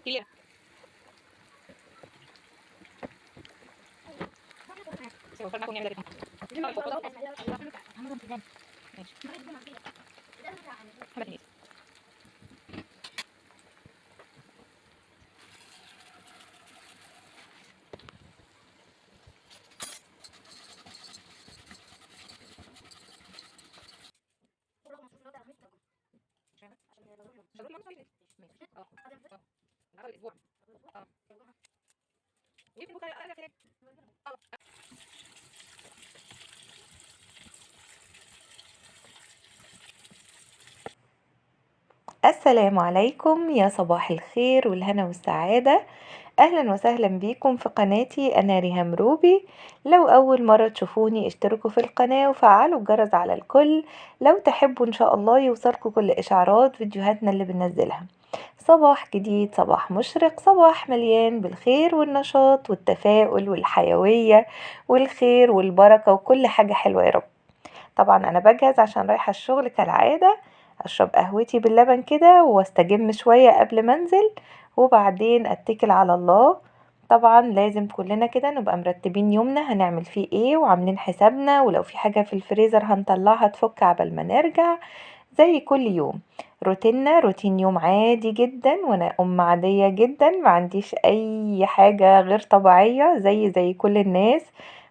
كبيرة. سوى فرق معكم نعمل ذلك. ماشي. محمد هنيدي. شغل ما ماشي. على الأسبوع. يمكن بكرة أقرب هناك. السلام عليكم، يا صباح الخير والهنا والسعادة. أهلا وسهلا بيكم في قناتي أنا ريهام روبي. لو أول مرة تشوفوني اشتركوا في القناة وفعلوا الجرس على الكل لو تحبوا إن شاء الله يوصلكوا كل إشعارات فيديوهاتنا اللي بننزلها. صباح جديد، صباح مشرق، صباح مليان بالخير والنشاط والتفاؤل والحيوية والخير والبركة وكل حاجة حلوة يا رب. طبعا أنا بجهز عشان رايحة الشغل كالعادة، أشرب قهوتي باللبن كده واستجم شوية قبل ما انزل وبعدين اتكل على الله. طبعا لازم كلنا كده نبقى مرتبين يومنا هنعمل فيه ايه وعاملين حسابنا، ولو في حاجة في الفريزر هنطلعها تفك عبال ما نرجع. زي كل يوم روتيننا روتين يوم عادي جدا، وانا عادية جدا ما عنديش اي حاجة غير طبيعية زي كل الناس.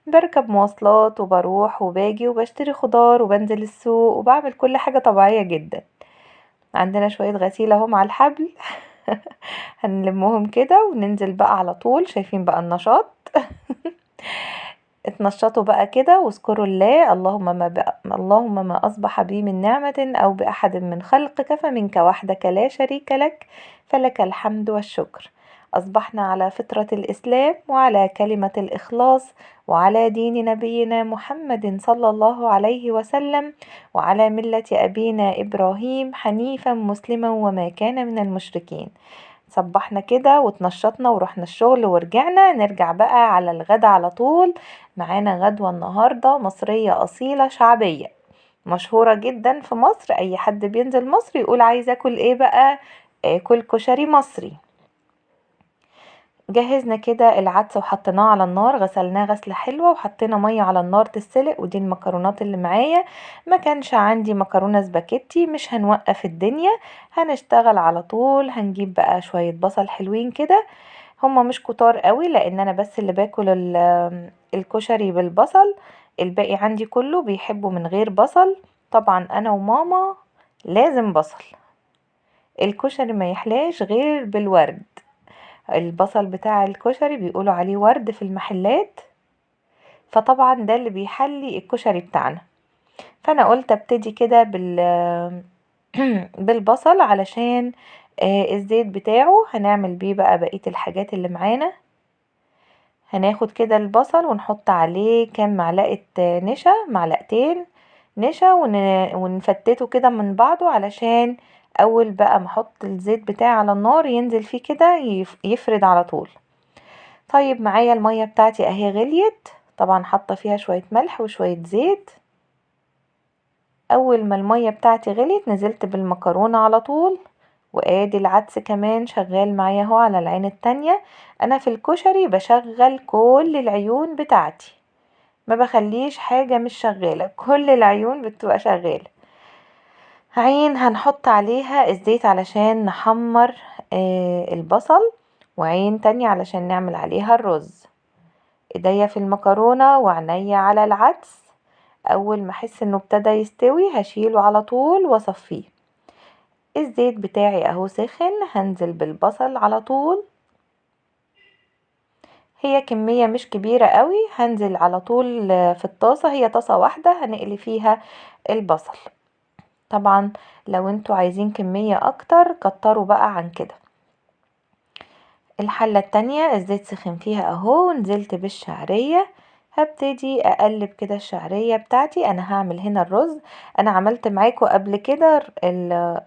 بركب مواصلات وبروح وباجي وبشتري خضار وبنزل السوق وبعمل كل حاجة طبيعية جدا. عندنا شوية غسيل اهو مع الحبل هنلمهم كده وننزل بقى على طول. شايفين بقى النشاط اتنشطوا بقى كده واذكروا الله. اللهم ما أصبح بي من نعمة أو بأحد من خلقك فمنك وحدك لا شريك لك، فلك الحمد والشكر. أصبحنا على فطرة الإسلام وعلى كلمة الإخلاص وعلى دين نبينا محمد صلى الله عليه وسلم وعلى ملة أبينا إبراهيم حنيفا مسلما وما كان من المشركين. صبحنا كده واتنشطنا ورحنا الشغل ورجعنا، نرجع بقى على الغدا على طول. معانا غدوة النهاردة مصرية أصيلة شعبية مشهورة جدا في مصر. أي حد بينزل مصر يقول عايز أكل إيه بقى؟ أكل كشري مصري. جهزنا كده العدس وحطيناه على النار، غسلناه غسلة حلوة وحطينا مية على النار تتسلق. ودي المكرونات اللي معايا. ما كانش عندي مكرونة سباكيتي مش هنوقف الدنيا، هنشتغل على طول. هنجيب بقى شوية بصل حلوين كده، هما مش كتار قوي لان انا بس اللي باكل الكشري بالبصل. الباقي عندي كله بيحبه من غير بصل. طبعا انا وماما لازم بصل. الكشري ما يحلاش غير بالورد. البصل بتاع الكشري بيقولوا عليه ورد في المحلات، فطبعا ده اللي بيحلي الكشري بتاعنا. فانا قلت ابتدي كده بالبصل علشان الزيت بتاعه هنعمل بيه بقى بقية الحاجات اللي معانا. هناخد كده البصل ونحط عليه كام معلقة نشا، معلقتين نشا، ونفتته كده من بعضه علشان اول بقى ما احط الزيت بتاعي على النار ينزل فيه كده يفرد على طول. طيب معايا المية بتاعتي اهي غليت، طبعا حاطه فيها شوية ملح وشوية زيت. اول ما المية بتاعتي غليت نزلت بالمكرونة على طول، وادي العدس كمان شغال معايا اهو على العين التانية. انا في الكشري بشغل كل العيون بتاعتي، ما بخليش حاجة مش شغالة، كل العيون بتبقى شغالة. عين هنحط عليها الزيت علشان نحمر البصل، وعين تانية علشان نعمل عليها الرز. ايديا في المكرونة وعينيا على العدس. اول ما احس انه ابتدى يستوي هشيله على طول واصفيه. الزيت بتاعي اهو سخن، هنزل بالبصل على طول. هي كمية مش كبيرة قوي، هنزل على طول في الطاسة، هي طاسة واحدة هنقلي فيها البصل. طبعا لو انتوا عايزين كمية اكتر كتروا بقى عن كده. الحلة التانية الزيت سخن فيها اهو، نزلت بالشعرية. هبتدي اقلب كده الشعرية بتاعتي. انا هعمل هنا الرز. انا عملت معاكم قبل كده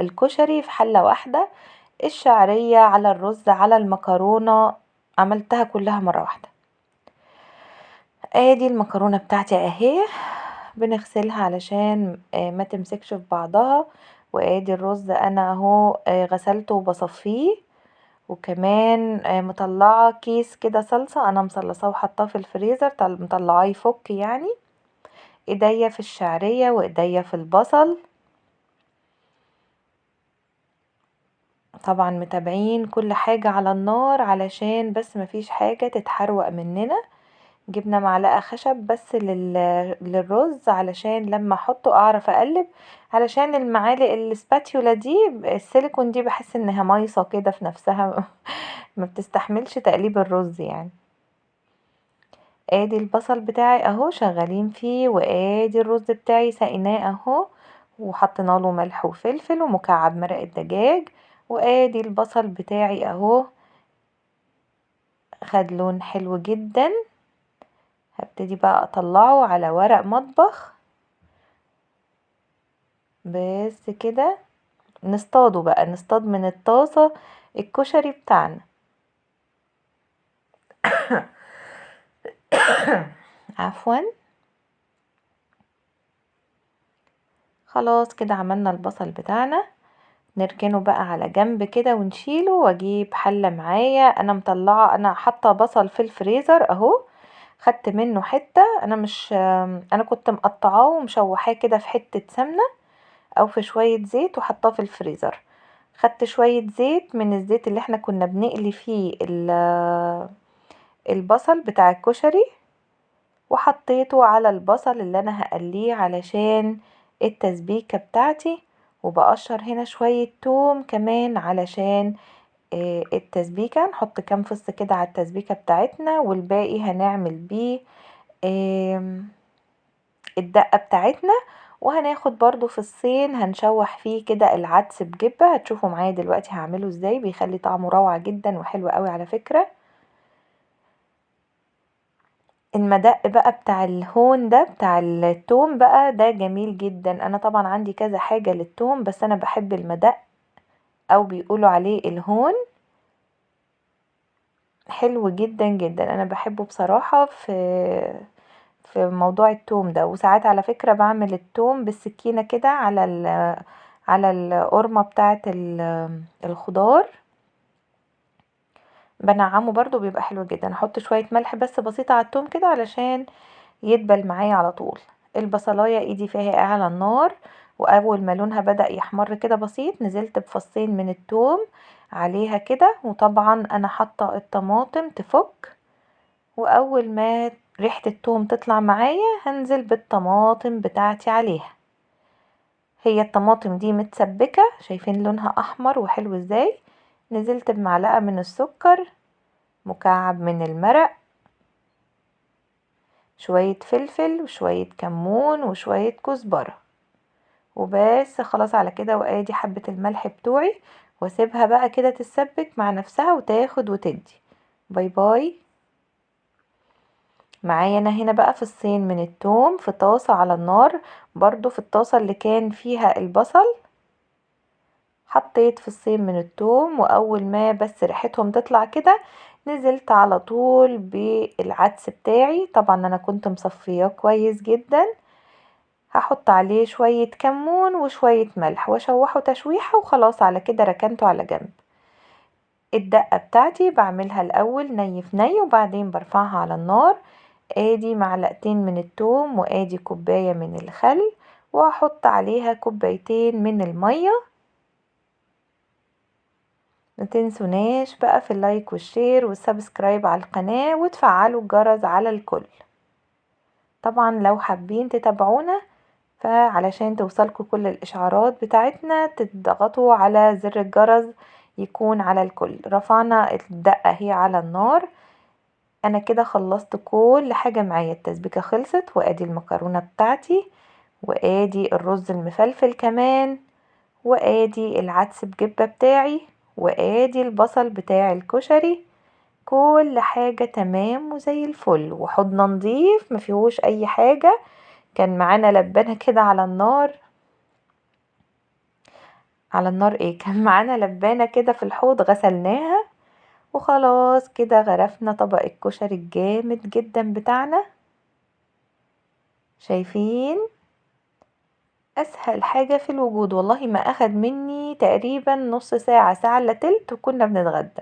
الكشري في حلة واحدة، الشعرية على الرز على المكرونة عملتها كلها مرة واحدة. ادي المكرونة بتاعتي اهي، بنغسلها علشان ما تمسكش في بعضها. وادي الرز انا اهو غسلته وبصفيه، وكمان مطلعة كيس كده صلصة انا مصلصاه وحطاه في الفريزر، مطلعاه يفك يعني. ايديا في الشعرية وايديا في البصل. طبعا متابعين كل حاجة على النار علشان بس مفيش حاجة تتحروق مننا. جبنا معلقة خشب بس للرز علشان لما احطه اعرف اقلب، علشان المعالق السباتيولا دي السيليكون دي بحس انها مايصة كده في نفسها ما بتستحملش تقليب الرز يعني. ادي البصل بتاعي اهو شغالين فيه، وادي الرز بتاعي سقيناه اهو، وحطينا له ملح وفلفل ومكعب مرق الدجاج. وادي البصل بتاعي اهو خد لون حلو جدا. هبتدي بقى اطلعه على ورق مطبخ بس كده. نصطاده بقى، نصطاد من الطاسة الكشري بتاعنا. عفوا. خلاص كده عملنا البصل بتاعنا، نركنه بقى على جنب كده ونشيله، واجيب حلة معايا. انا مطلعة، انا حاطة بصل في الفريزر اهو، خدت منه حتة. انا مش انا كنت مقطعاه ومشوحاه كده في حتة سمنة او في شوية زيت وحطاه في الفريزر. خدت شوية زيت من الزيت اللي احنا كنا بنقلي فيه البصل بتاع الكشري، وحطيته على البصل اللي انا هقليه علشان التسبيكة بتاعتي. وبقشر هنا شوية توم كمان علشان التسبيكة. نحط كام فص كده على التسبيكة بتاعتنا، والباقي هنعمل بيه الدقة بتاعتنا. وهناخد برضو فصين هنشوح فيه كده العدس بجبة. هتشوفوا معايا دلوقتي هعمله ازاي، بيخلي طعمه روعة جدا وحلو قوي على فكرة. المدق بقى بتاع الهون ده بتاع التوم بقى ده جميل جدا. انا طبعا عندي كذا حاجة للتوم، بس انا بحب المدق او بيقولوا عليه الهون، حلو جدا جدا. انا بحبه بصراحة في موضوع التوم ده. وساعات على فكرة بعمل التوم بالسكينة كده على القرمة بتاعة الخضار، بنعمه برضو بيبقى حلو جدا. احط شوية ملح بس بسيطة على التوم كده علشان يدبل معايا على طول. البصلاية ايدي فيها على النار، واول ما لونها بدأ يحمر كده بسيط نزلت بفصين من التوم عليها كده. وطبعا انا حاطة الطماطم تفك، واول ما ريحة التوم تطلع معايا هنزل بالطماطم بتاعتي عليها. هي الطماطم دي متسبكة، شايفين لونها احمر وحلو ازاي. نزلت بمعلقة من السكر، مكعب من المرق، شوية فلفل وشوية كمون وشوية كزبرة، وبس خلاص على كده. وادي حبة الملح بتوعي، واسيبها بقى كده تتسبك مع نفسها وتاخد وتدي. باي باي. معايا انا هنا بقى فصين من التوم في طاسة على النار، برضو في الطاسة اللي كان فيها البصل. حطيت فصين من التوم، واول ما بس ريحتهم تطلع كده نزلت على طول بالعدس بتاعي. طبعا انا كنت مصفياه كويس جدا. هحط عليه شوية كمون وشوية ملح واشوحه تشويحة، وخلاص على كده ركنته على جنب. الدقة بتاعتي بعملها الاول ني في ني، وبعدين برفعها على النار. ادي معلقتين من التوم، وادي كوباية من الخل، وهحط عليها كوبايتين من المية. متنسوناش بقى في اللايك والشير والسبسكرايب على القناة، وتفعلوا الجرس على الكل. طبعا لو حابين تتابعونا فعلشان توصلكوا كل الاشعارات بتاعتنا تضغطوا على زر الجرس يكون على الكل. رفعنا الدقة هي على النار. انا كده خلصت كل حاجة معايا، التسبيكة خلصت، وادي المكرونة بتاعتي، وادي الرز المفلفل كمان، وادي العدس بجبة بتاعي، وادي البصل بتاع الكشري. كل حاجة تمام وزي الفل، وحضن نضيف مفيهوش اي حاجة. كان معانا لبانة كده على النار، على النار ايه كان معانا لبانة كده في الحوض غسلناها. وخلاص كده غرفنا طبق الكشري الجامد جدا بتاعنا. شايفين؟ اسهل حاجة في الوجود، والله ما اخد مني تقريبا نص ساعة، ساعة الا تلت وكنا بنتغدى.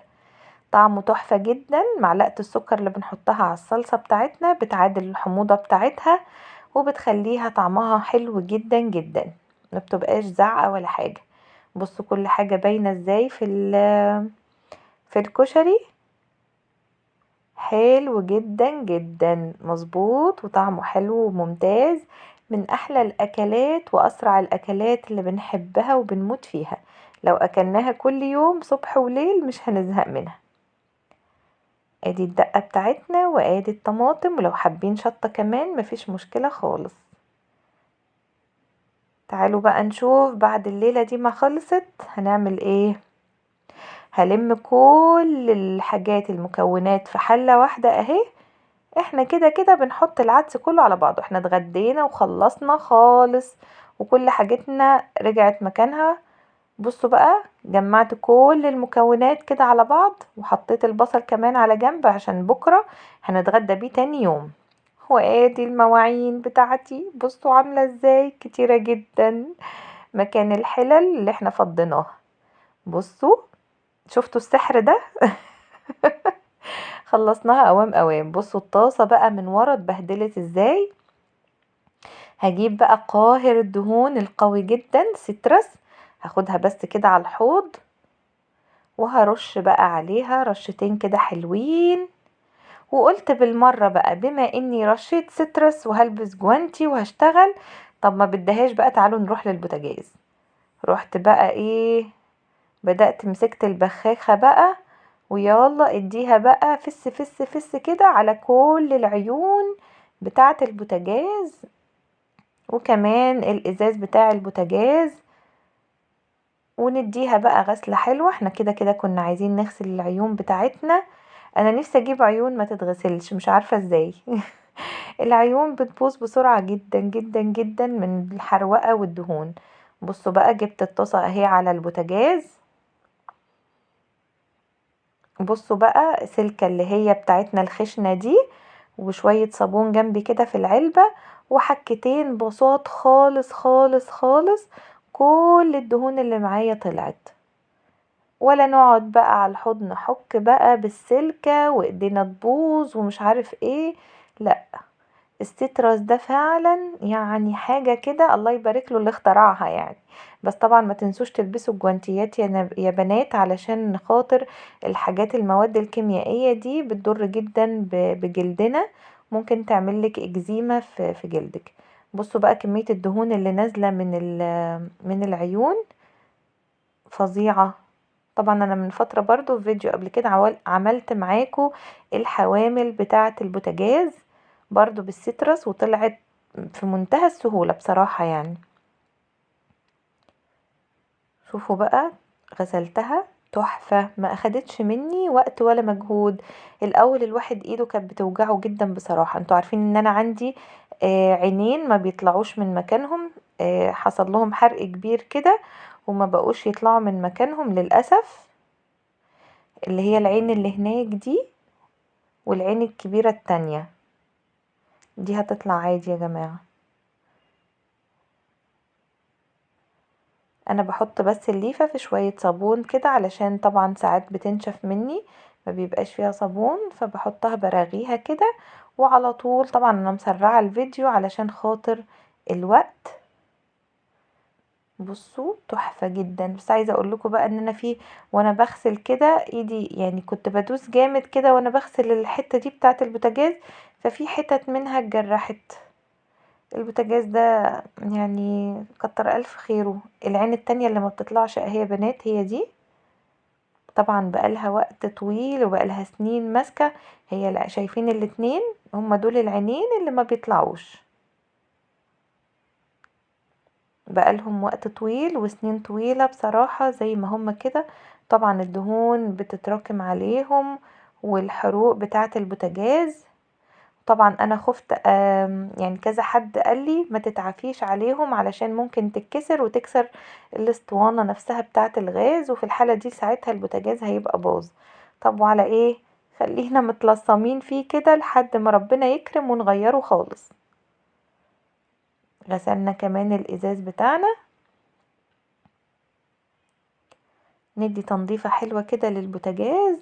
طعمه تحفة جدا. معلقة السكر اللي بنحطها على الصلصة بتاعتنا بتعادل الحموضة بتاعتها وبتخليها طعمها حلو جدا جدا، ما بتبقاش زعقة ولا حاجة. بصوا كل حاجة باينة ازاي في الكشري، حلو جدا جدا مظبوط وطعمه حلو وممتاز. من احلى الاكلات واسرع الاكلات اللي بنحبها وبنموت فيها. لو اكلناها كل يوم صبح وليل مش هنزهق منها. ادي الدقة بتاعتنا وادي الطماطم، ولو حابين شطة كمان مفيش مشكلة خالص. تعالوا بقى نشوف بعد الليلة دي ما خلصت هنعمل ايه. هلم كل الحاجات المكونات في حلة واحدة اهي. احنا كده كده بنحط العدس كله على بعضه، احنا اتغدينا وخلصنا خالص وكل حاجتنا رجعت مكانها. بصوا بقى جمعت كل المكونات كده على بعض وحطيت البصل كمان على جنب عشان بكرة هنتغدى بيه تاني يوم. وادي المواعين بتاعتي بصوا عاملة ازاي كتيرة جدا مكان الحلل اللي احنا فضيناها. بصوا شفتوا السحر ده. خلصناها اوام اوام. بصوا الطاسة بقى من ورا اتبهدلت ازاي. هجيب بقى قاهر الدهون القوي جدا سيترس، هاخدها بس كده على الحوض وهرش بقى عليها رشتين كده حلوين. وقلت بالمرة بقى بما اني رشيت سيترس وهلبس جوانتي وهشتغل، طب ما بدهاش بقى تعالوا نروح للبوتاجاز. رحت بقى ايه، بدأت مسكت البخاخة بقى ويلا اديها بقى فس فس فس كده على كل العيون بتاعة البوتاجاز وكمان الازاز بتاع البوتاجاز. ونديها بقى غسلة حلوة. احنا كده كده كنا عايزين نغسل العيون بتاعتنا. انا نفسي اجيب عيون ما تتغسلش مش عارفة ازاي. العيون بتبوظ بسرعة جدا جدا جدا من الحروقة والدهون. بصوا بقى جبت الطاسة اهي على البوتاجاز. بصوا بقى سلكة اللي هي بتاعتنا الخشنة دي وشوية صابون جنبي كده في العلبة وحكتين بساط خالص خالص خالص. كل الدهون اللي معايا طلعت. ولا نقعد بقى على الحوض نحك بقى بالسلكة وايدينا تبوظ ومش عارف ايه. لا، السترس ده فعلا يعني حاجة كده الله يبارك له اللي اخترعها يعني. بس طبعا ما تنسوش تلبسوا الجوانتيات يا بنات علشان خاطر الحاجات المواد الكيميائية دي بتضر جدا بجلدنا. ممكن تعملك اكزيما في جلدك. بصوا بقى كمية الدهون اللي نازلة من العيون فظيعة. طبعا انا من فترة برضو في فيديو قبل كده عملت معاكو الحوامل بتاعة البوتاجاز برضو بالسترس وطلعت في منتهى السهولة بصراحة يعني. شوفوا بقى غسلتها تحفة ما اخدتش مني وقت ولا مجهود. الاول الواحد ايده كانت بتوجعه جدا بصراحة. انتوا عارفين ان انا عندي عينين ما بيطلعوش من مكانهم. حصل لهم حرق كبير كده وما بقوش يطلعوا من مكانهم للأسف. اللي هي العين اللي هناك دي والعين الكبيرة التانية دي هتطلع عادي يا جماعة. انا بحط بس الليفة في شوية صابون كده علشان طبعا ساعات بتنشف مني ما بيبقاش فيها صابون فبحطها براغيها كده وعلى طول. طبعا انا مسرعة الفيديو علشان خاطر الوقت. بصوا تحفة جدا. بس عايزة اقول لكم بقى ان انا وانا بغسل كده ايدي يعني كنت بدوس جامد كده وانا بغسل الحتة دي بتاعة البوتاجاز ففي حتت منها اتجرحت. البوتاجاز ده يعني كتر الف خيره. العين التانية اللي ما بتطلعش اهي بنات هي دي. طبعا بقالها وقت طويل وبقالها سنين ماسكة. هي شايفين الاتنين هما دول العينين اللي ما بيطلعوش. بقالهم وقت طويل وسنين طويلة بصراحة زي ما هما كده. طبعا الدهون بتتراكم عليهم والحروق بتاعة البوتاجاز. طبعا انا خفت يعني كذا حد قال لي ما تتعافيش عليهم علشان ممكن تتكسر وتكسر الاسطوانة نفسها بتاعة الغاز وفي الحالة دي ساعتها البوتاجاز هيبقى باظ. طب وعلى ايه، خلينا متلصمين فيه كده لحد ما ربنا يكرم ونغيره خالص. غسلنا كمان الازاز بتاعنا. ندي تنظيفة حلوة كده للبوتاجاز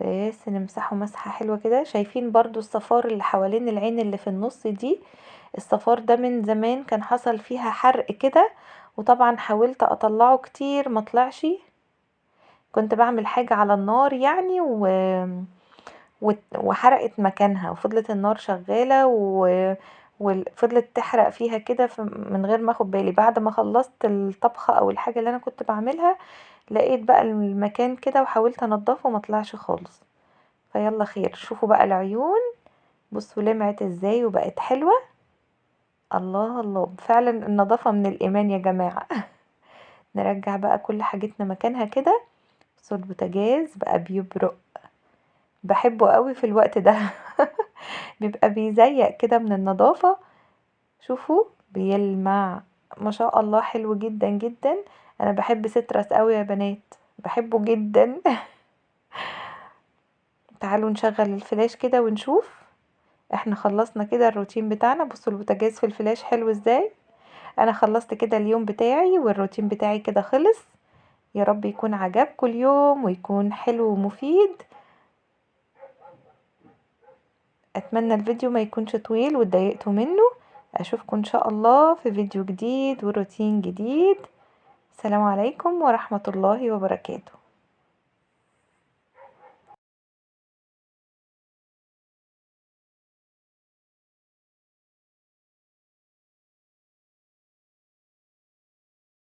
بس نمسحه مسحة حلوة كده. شايفين برضو الصفار اللي حوالين العين اللي في النص دي؟ الصفار ده من زمان كان حصل فيها حرق كده، وطبعا حاولت اطلعه كتير ما طلعش. كنت بعمل حاجة على النار يعني وحرقت مكانها، وفضلت النار شغالة وفضلت تحرق فيها كده من غير ما اخد بالي. بعد ما خلصت الطبخة او الحاجة اللي انا كنت بعملها، لقيت بقى المكان كده وحاولت انضفه وما طلعش خالص. فيلا خير. شوفوا بقى العيون، بصوا لمعت ازاي وبقت حلوة. الله الله، فعلا النظافة من الايمان يا جماعة. نرجع بقى كل حاجتنا مكانها كده. بصوا البوتاجاز بقى بيبرق، بحبه قوي في الوقت ده. بيبقى بيزيق كده من النظافة. شوفوا بيلمع، ما شاء الله، حلو جدا جدا. انا بحب سترس قوي يا بنات، بحبه جدا. تعالوا نشغل الفلاش كده ونشوف. احنا خلصنا كده الروتين بتاعنا. بصوا البوتاجاز في الفلاش حلو ازاي. انا خلصت كده اليوم بتاعي والروتين بتاعي كده خلص. يا رب يكون عجبكم اليوم ويكون حلو ومفيد. اتمنى الفيديو ما يكونش طويل واتضايقتوا منه. اشوفكم ان شاء الله في فيديو جديد وروتين جديد. السلام عليكم ورحمة الله وبركاته.